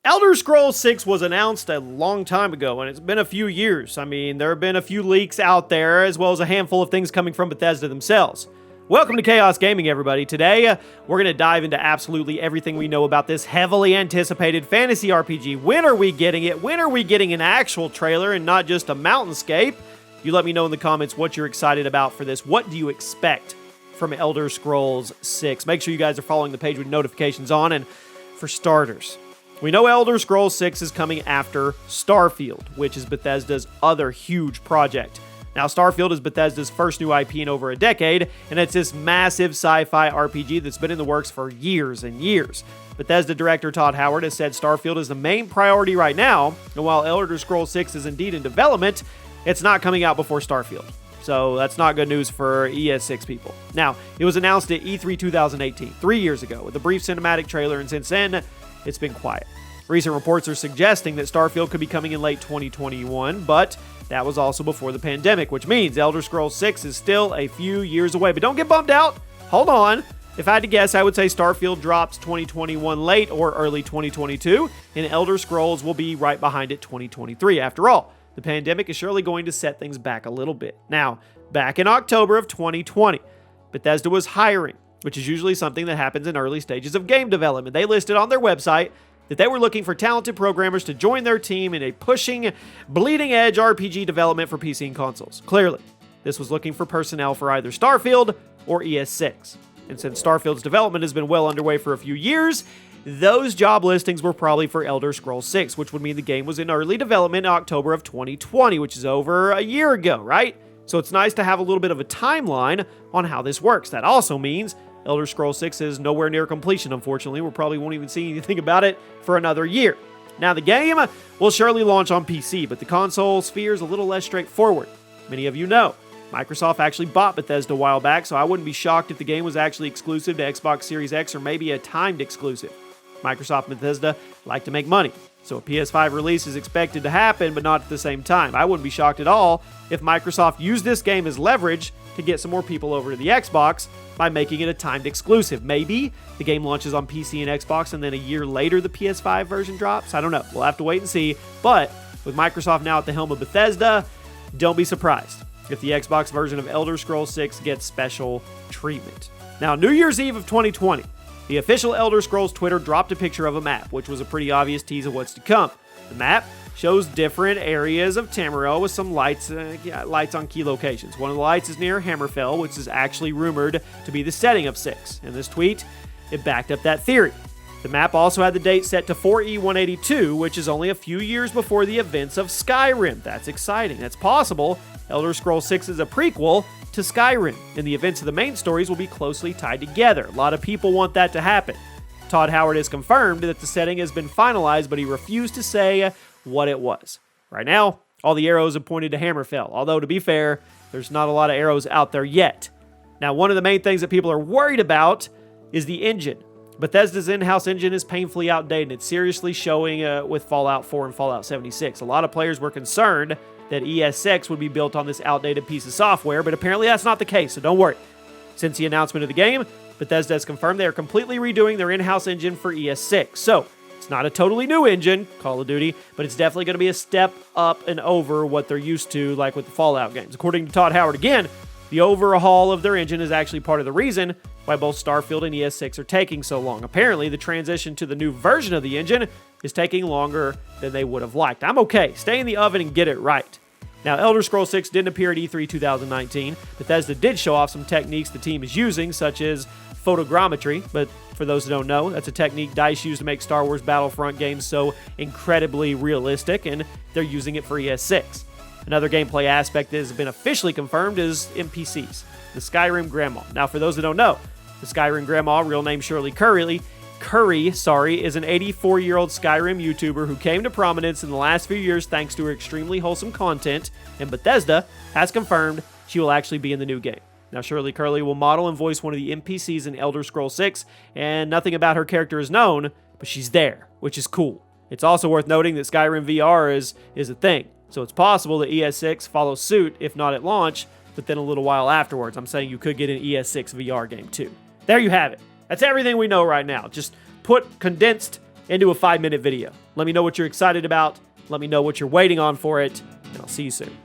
Elder Scrolls 6 was announced a long time ago, and it's been a few years. I mean, there have been a few leaks out there, as well as a handful of things coming from Bethesda themselves. Welcome to ChaosGaming, everybody. Today, we're going to dive into absolutely everything we know about this heavily anticipated fantasy RPG. When are we getting it? When are we getting an actual trailer and not just a mountainscape? You let me know in the comments what you're excited about for this. What do you expect from Elder Scrolls 6? Make sure you guys are following the page with notifications on. And for starters, we know Elder Scrolls 6 is coming after Starfield, which is Bethesda's other huge project. Now, Starfield is Bethesda's first new IP in over a decade, and it's this massive sci-fi RPG that's been in the works for years and years. Bethesda director Todd Howard has said Starfield is the main priority right now, and while Elder Scrolls 6 is indeed in development, it's not coming out before Starfield. So that's not good news for ES6 people. Now, it was announced at E3 2018, 3 years ago, with a brief cinematic trailer, and since then, it's been quiet. Recent reports are suggesting that Starfield could be coming in late 2021, but that was also before the pandemic, which means Elder Scrolls 6 is still a few years away. But don't get bummed out. Hold on. If I had to guess, I would say Starfield drops 2021 late or early 2022, and Elder Scrolls will be right behind it 2023. After all, the pandemic is surely going to set things back a little bit. Now, back in October of 2020, Bethesda was hiring, which is usually something that happens in early stages of game development. They listed on their website that they were looking for talented programmers to join their team in a pushing, bleeding-edge RPG development for PC and consoles. Clearly, this was looking for personnel for either Starfield or ES6. And since Starfield's development has been well underway for a few years, those job listings were probably for Elder Scrolls 6, which would mean the game was in early development in October of 2020, which is over a year ago, right? So it's nice to have a little bit of a timeline on how this works. That also means Elder Scrolls 6 is nowhere near completion, unfortunately. We probably won't even see anything about it for another year. Now, the game will surely launch on PC, but the console sphere is a little less straightforward. Many of you know, Microsoft actually bought Bethesda a while back, so I wouldn't be shocked if the game was actually exclusive to Xbox Series X or maybe a timed exclusive. Microsoft and Bethesda like to make money, so a PS5 release is expected to happen, but not at the same time. I wouldn't be shocked at all if Microsoft used this game as leverage to get some more people over to the Xbox by making it a timed exclusive. Maybe the game launches on PC and Xbox and then a year later the PS5 version drops. I don't know. We'll have to wait and see. But with Microsoft now at the helm of Bethesda, don't be surprised if the Xbox version of Elder Scrolls 6 gets special treatment. Now, New Year's Eve of 2020, the official Elder Scrolls Twitter dropped a picture of a map, which was a pretty obvious tease of what's to come. The map shows different areas of Tamriel with some lights on key locations. One of the lights is near Hammerfell, which is actually rumored to be the setting of 6. In this tweet, it backed up that theory. The map also had the date set to 4E182, which is only a few years before the events of Skyrim. That's exciting. That's possible. Elder Scrolls 6 is a prequel to Skyrim, and the events of the main stories will be closely tied together. A lot of people want that to happen. Todd Howard has confirmed that the setting has been finalized, but he refused to say what it was. Right now, all the arrows have pointed to Hammerfell, although to be fair, there's not a lot of arrows out there yet. Now, one of the main things that people are worried about is the engine. Bethesda's in-house engine is painfully outdated. It's seriously showing with Fallout 4 and Fallout 76. A lot of players were concerned that ES6 would be built on this outdated piece of software, but apparently that's not the case, so don't worry. Since the announcement of the game, Bethesda has confirmed they are completely redoing their in-house engine for ES6. So, it's not a totally new engine, Call of Duty, but it's definitely going to be a step up and over what they're used to, like with the Fallout games. According to Todd Howard again, the overhaul of their engine is actually part of the reason why both Starfield and ES6 are taking so long. Apparently, the transition to the new version of the engine is taking longer than they would have liked. I'm okay. Stay in the oven and get it right. Now, Elder Scrolls 6 didn't appear at E3 2019. Bethesda did show off some techniques the team is using, such as Photogrammetry, but for those who don't know, that's a technique DICE used to make Star Wars Battlefront games so incredibly realistic, and they're using it for ES6. Another gameplay aspect that has been officially confirmed is NPCs, the Skyrim Grandma. Now, for those that don't know, the Skyrim Grandma, real name Shirley Curry, is an 84-year-old Skyrim YouTuber who came to prominence in the last few years thanks to her extremely wholesome content, and Bethesda has confirmed she will actually be in the new game. Now, Shirley Curry will model and voice one of the NPCs in Elder Scrolls 6, and nothing about her character is known, but she's there, which is cool. It's also worth noting that Skyrim VR is a thing, so it's possible that ES6 follows suit, if not at launch, but then a little while afterwards. I'm saying you could get an ES6 VR game too. There you have it. That's everything we know right now. Just condensed into a 5-minute video. Let me know what you're excited about. Let me know what you're waiting on for it, and I'll see you soon.